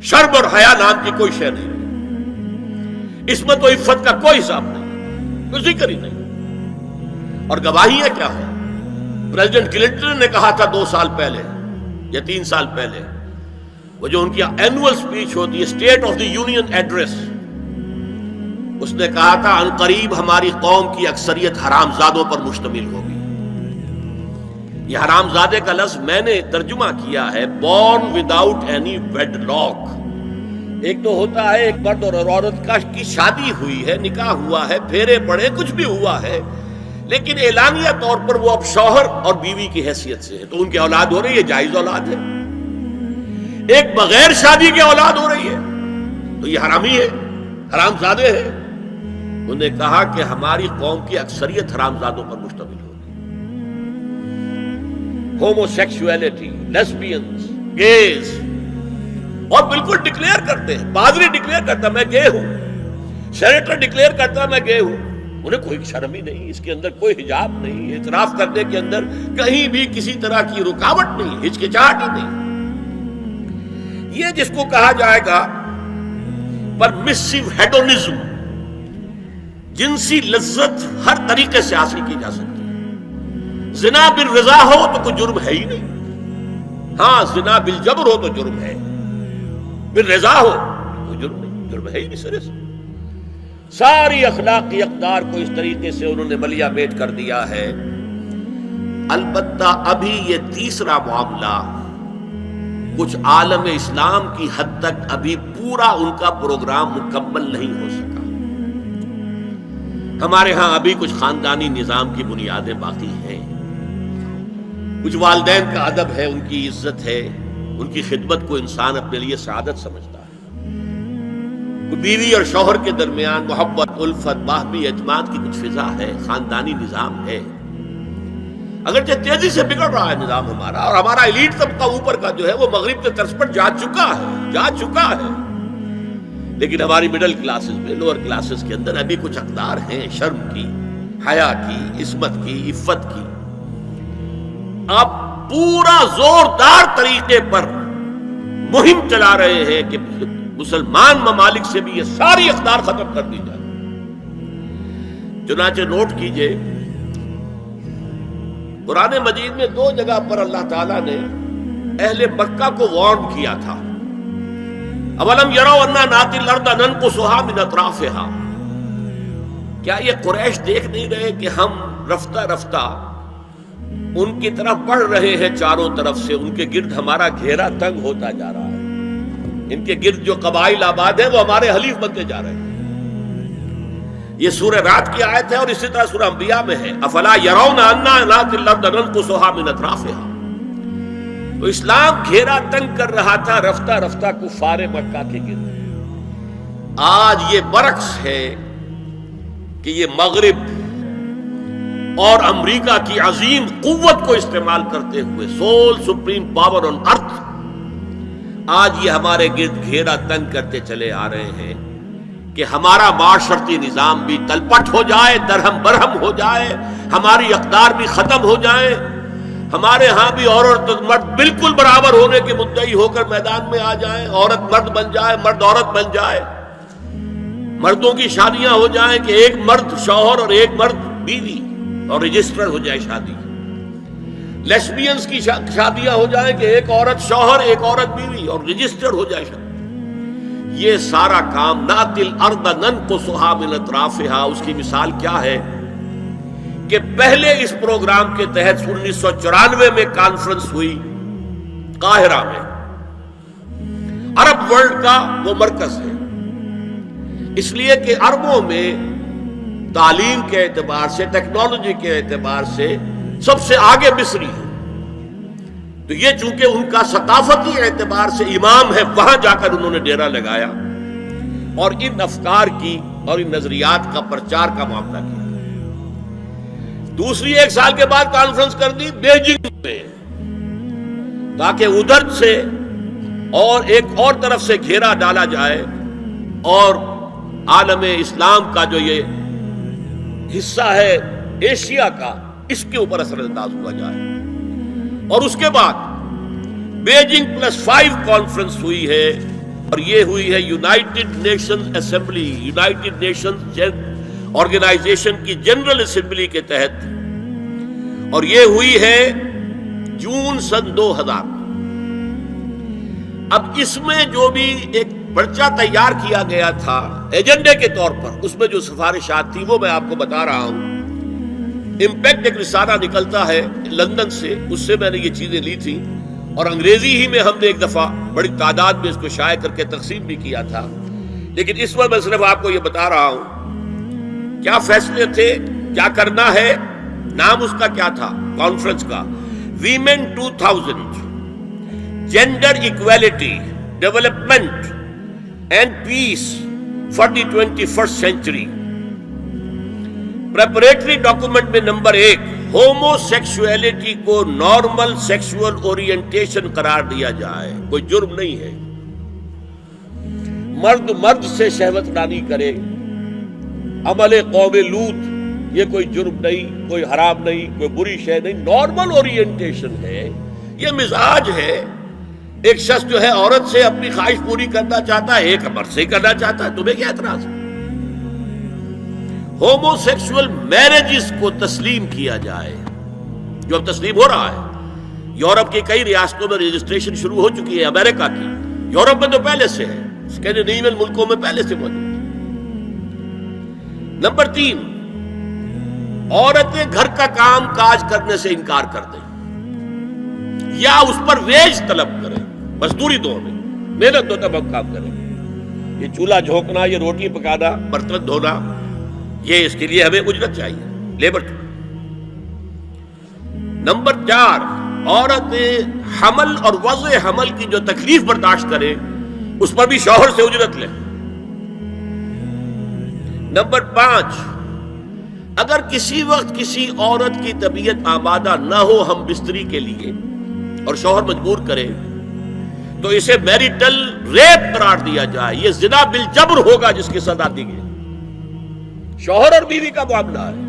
شرم اور حیا نام کی کوئی شے نہیں رہی، عصمت و عفت کا کوئی حساب نہیں، کوئی ذکر ہی نہیں۔ اور گواہیاں کیا ہے؟ پریزیڈنٹ کلنٹن نے کہا تھا 2 سال پہلے یا 3 سال پہلے، وہ جو ان کی اینول سپیچ ہوتی ہے، state of the union address, اس نے کہا تھا ان قریب ہماری قوم کی اکثریت حرام زادوں پر مشتمل ہوگی۔ یہ حرام زادے کا لفظ میں نے ترجمہ کیا ہے born without any wedlock. ایک تو ہوتا ہے ایک مرد اور عورت کی شادی ہوئی ہے، نکاح ہوا ہے، پھیرے پڑے، کچھ بھی ہوا ہے، لیکن اعلانیہ طور پر وہ اب شوہر اور بیوی کی حیثیت سے ہے، تو ان کی اولاد ہو رہی ہے، جائز اولاد ہے۔ ایک بغیر شادی کی اولاد ہو رہی ہے تو یہ حرامی ہے، حرام زادے ہے۔ انہوں نے کہا کہ ہماری قوم کی اکثریت حرام زادوں پر مشتمل ہوگی۔ ہومو سیکسولیٹی، لیسبینز، گیز، اور بالکل ڈکلیئر کرتے ہیں، پادری ڈکلیئر کرتا میں گے ہوں، سینیٹر ڈکلیئر کرتا میں گے ہوں، انہیں کوئی شرم ہی نہیں، اس کے اندر کوئی حجاب نہیں، اعتراف کرنے کے اندر کہیں بھی کسی طرح کی رکاوٹ نہیں، ہچکچاہٹ ہی نہیں۔ یہ جس کو کہا جائے گا پرمیسو ہیڈونزم، جنسی لذت ہر طریقے سے حاصل کی جا سکتی ہے۔ زنا بالرضا ہو تو کوئی جرم ہے ہی نہیں، ہاں زنا بالجبر ہو تو جرم ہے، بالرضا ہو کوئی جرم نہیں، جرم ہے ہی نہیں سرے سے۔ ساری اخلاقی اقدار کو اس طریقے سے انہوں نے ملیا میٹ کر دیا ہے۔ البتہ ابھی یہ تیسرا معاملہ کچھ عالم اسلام کی حد تک ابھی پورا ان کا پروگرام مکمل نہیں ہو سکا۔ ہمارے ہاں ابھی کچھ خاندانی نظام کی بنیادیں باقی ہیں، کچھ والدین کا ادب ہے، ان کی عزت ہے، ان کی خدمت کو انسان اپنے لیے سعادت سمجھتا ہے، بیوی اور شوہر کے درمیان محبت، الفت، باہمی اعتماد کی کچھ فضا ہے، خاندانی نظام ہے۔ اگرچہ تیزی سے بگڑ رہا ہے نظام ہمارا، اور ہمارا ایلیٹ طبقہ اوپر کا جو ہے وہ مغرب کے طرز پر جا چکا ہے، لیکن ہماری مڈل کلاسز میں، لوور کلاسز کے اندر ابھی کچھ اقدار ہیں شرم کی، حیا کی، عصمت کی، عفت کی۔ آپ پورا زوردار طریقے پر مہم چلا رہے ہیں کہ مسلمان ممالک سے بھی یہ ساری اقدار ختم کر دی جائے۔ چنانچہ نوٹ کیجئے، قرآن مجید میں 2 جگہ پر اللہ تعالیٰ نے اہل مکہ کو وارن کیا تھا۔ اولم یروا انا ناتی الارض ننقصها من اطرافها، کیا یہ قریش دیکھ نہیں رہے کہ ہم رفتہ رفتہ ان کی طرف بڑھ رہے ہیں، چاروں طرف سے ان کے گرد ہمارا گھیرا تنگ ہوتا جا رہا ہے، ان کے گرد جو قبائل آباد ہیں وہ ہمارے حلیف بنتے جا رہے ہیں۔ یہ سورہ رات کی آیت ہے، اور اسی طرح سورہ انبیاء میں ہے، افلا یرون انا ناتی الارض ننقصها من اطرافها۔ تو اسلام گھیرا تنگ کر رہا تھا رفتہ رفتہ کفار مکہ کے گرد۔ آج یہ برعکس ہے کہ یہ مغرب اور امریکہ کی عظیم قوت کو استعمال کرتے ہوئے، سول سپریم پاور آن ارتھ، آج یہ ہمارے گرد گھیرا تنگ کرتے چلے آ رہے ہیں کہ ہمارا معاشرتی نظام بھی تلپٹ ہو جائے، درہم برہم ہو جائے، ہماری اقدار بھی ختم ہو جائیں، ہمارے ہاں بھی عورت اور مرد بالکل برابر ہونے کے مدعی ہو کر میدان میں آ جائیں، عورت مرد بن جائے، مرد عورت بن جائے، مردوں کی شادیاں ہو جائیں کہ ایک مرد شوہر اور ایک مرد بیوی، اور رجسٹر ہو جائے شادی، لیسبینز کی شادیاں ہو جائیں کہ ایک عورت شوہر، ایک عورت بیوی، اور رجسٹر ہو جائے شادی۔ یہ سارا کام ناتی الارض ننقصها من اطرافها، اس کی مثال کیا ہے کہ پہلے اس پروگرام کے تحت 1994 میں کانفرنس ہوئی قاہرہ میں، عرب ورلڈ کا وہ مرکز ہے، اس لیے کہ عربوں میں تعلیم کے اعتبار سے، ٹیکنالوجی کے اعتبار سے سب سے آگے مصری ہے، تو یہ چونکہ ان کا ثقافتی اعتبار سے امام ہے، وہاں جا کر انہوں نے ڈیرا لگایا اور ان افکار کی اور ان نظریات کا پرچار کا معاملہ کیا۔ دوسری 1 سال کے بعد کانفرنس کر دی بیجنگ میں، تاکہ ادھر سے اور ایک اور طرف سے گھیرا ڈالا جائے اور عالم اسلام کا جو یہ حصہ ہے ایشیا کا، اس کے اوپر اثر انداز ہوا جائے۔ اور اس کے بعد بیجنگ +5 کانفرنس ہوئی ہے اور یہ ہوئی ہے United Nations Assembly, United Nations Organisation کی جنرل اسمبلی کے تحت، اور یہ ہوئی ہے جون سن 2000۔ اب اس میں جو بھی ایک پرچہ تیار کیا گیا تھا ایجنڈے کے طور پر، اس میں جو سفارشات تھی وہ میں آپ کو بتا رہا ہوں۔ امپیکٹ ایک رسالہ نکلتا ہے لندن سے، اس سے میں نے یہ چیزیں لی تھی، اور انگریزی ہی میں ہم نے ایک دفعہ بڑی تعداد میں اس کو شائع کر کے تقسیم بھی کیا تھا، لیکن اس وقت میں صرف آپ کو یہ بتا رہا ہوں کیا فیصلے تھے، کیا کرنا ہے۔ نام اس کا کیا تھا کانفرنس کا؟ Women 2000 gender equality development and peace for the 21st century. Preparatory document میں نمبر 1 ہومو سیکسولیٹی کو نارمل سیکسول اورینٹیشن قرار دیا جائے، کوئی جرم نہیں ہے۔ مرد مرد سے شہوت رانی کرے، عمل قوم لوط، یہ کوئی جرم نہیں، کوئی حرام نہیں، کوئی بری شے نہیں، نارمل اورینٹیشن ہے، یہ مزاج ہے۔ ایک شخص جو ہے عورت سے اپنی خواہش پوری کرنا چاہتا ہے، ایک مرد سے کرنا چاہتا ہے، تمہیں کیا اعتراض ہے؟ ہومو سیکسول میرجز کو تسلیم کیا جائے، جو اب تسلیم ہو رہا ہے۔ یورپ کی کئی ریاستوں میں رجسٹریشن شروع ہو چکی ہے، امریکہ کی، یورپ میں تو پہلے سے ہے، اسکینڈینیوین ملکوں میں پہلے سے موجود ہے۔ نمبر 3، عورتیں گھر کا کام کاج کرنے سے انکار کر دیں یا اس پر ویج طلب کریں، مزدوری دو ہمیں، محنت دو تب ہم کام کریں۔ یہ چولہا جھونکنا، یہ روٹی پکانا، برتن دھونا، یہ اس کے لیے ہمیں اجرت چاہیے، لیبر۔ نمبر 4، عورتیں حمل اور وضع حمل کی جو تکلیف برداشت کریں اس پر بھی شوہر سے اجرت لیں۔ نمبر 5، اگر کسی وقت کسی عورت کی طبیعت آمادہ نہ ہو ہم بستری کے لیے اور شوہر مجبور کرے تو اسے میریٹل ریپ قرار دیا جائے، یہ زنا بالجبر ہوگا جس کی سزا دی گئی۔ شوہر اور بیوی کا معاملہ ہے،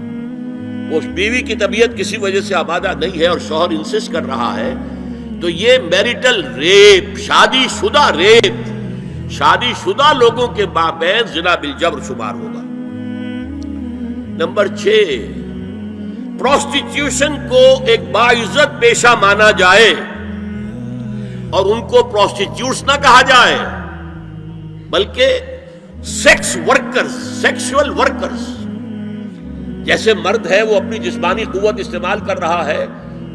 وہ بیوی کی طبیعت کسی وجہ سے آمادہ نہیں ہے اور شوہر انسسٹ کر رہا ہے تو یہ میریٹل ریپ، شادی شدہ ریپ، شادی شدہ لوگوں کے مابین زنا بالجبر شمار ہوگا۔ نمبر 6، پروسٹیٹیوشن کو ایک باعزت پیشہ مانا جائے اور ان کو پروسٹیٹیوٹس نہ کہا جائے بلکہ سیکس ورکرز، سیکسول ورکرز۔ جیسے مرد ہے وہ اپنی جسمانی قوت استعمال کر رہا ہے،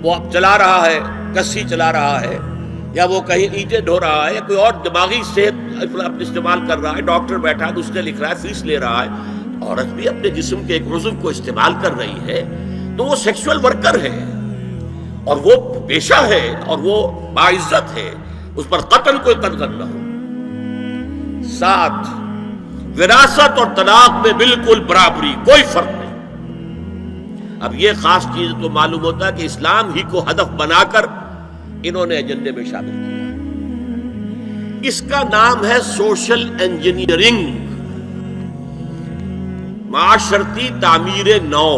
وہ اب چلا رہا ہے، کسی چلا رہا ہے، یا وہ کہیں اینٹیں ڈھو رہا ہے، یا کوئی اور دماغی صحت استعمال کر رہا ہے، ڈاکٹر بیٹھا ہے اس نے لکھ رہا ہے، فیس لے رہا ہے، عورت بھی اپنے جسم کے ایک عضو کو استعمال کر رہی ہے تو وہ سیکسول ورکر ہے اور وہ پیشہ ہے اور وہ باعزت ہے، اس پر قتل کوئی قتل نہ ہو۔ 7، وراثت اور طلاق میں بالکل برابری، کوئی فرق نہیں۔ اب یہ خاص چیز تو معلوم ہوتا ہے کہ اسلام ہی کو ہدف بنا کر انہوں نے ایجنڈے میں شامل کیا۔ اس کا نام ہے سوشل انجینئرنگ، معاشرتی تعمیر نو۔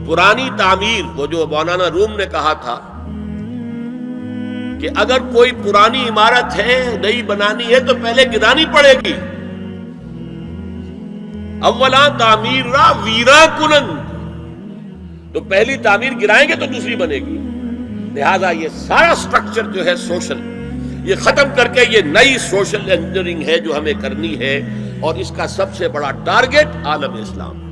پرانی تعمیر، وہ جو مولانا روم نے کہا تھا کہ اگر کوئی پرانی عمارت ہے نئی بنانی ہے تو پہلے گرانی پڑے گی، اولا تعمیر را ویرا کنند، تو پہلی تعمیر گرائیں گے تو دوسری بنے گی۔ لہذا یہ سارا سٹرکچر جو ہے سوشل، یہ ختم کر کے یہ نئی سوشل انجینئرنگ ہے جو ہمیں کرنی ہے، اور اس کا سب سے بڑا ٹارگٹ عالم اسلام ہے۔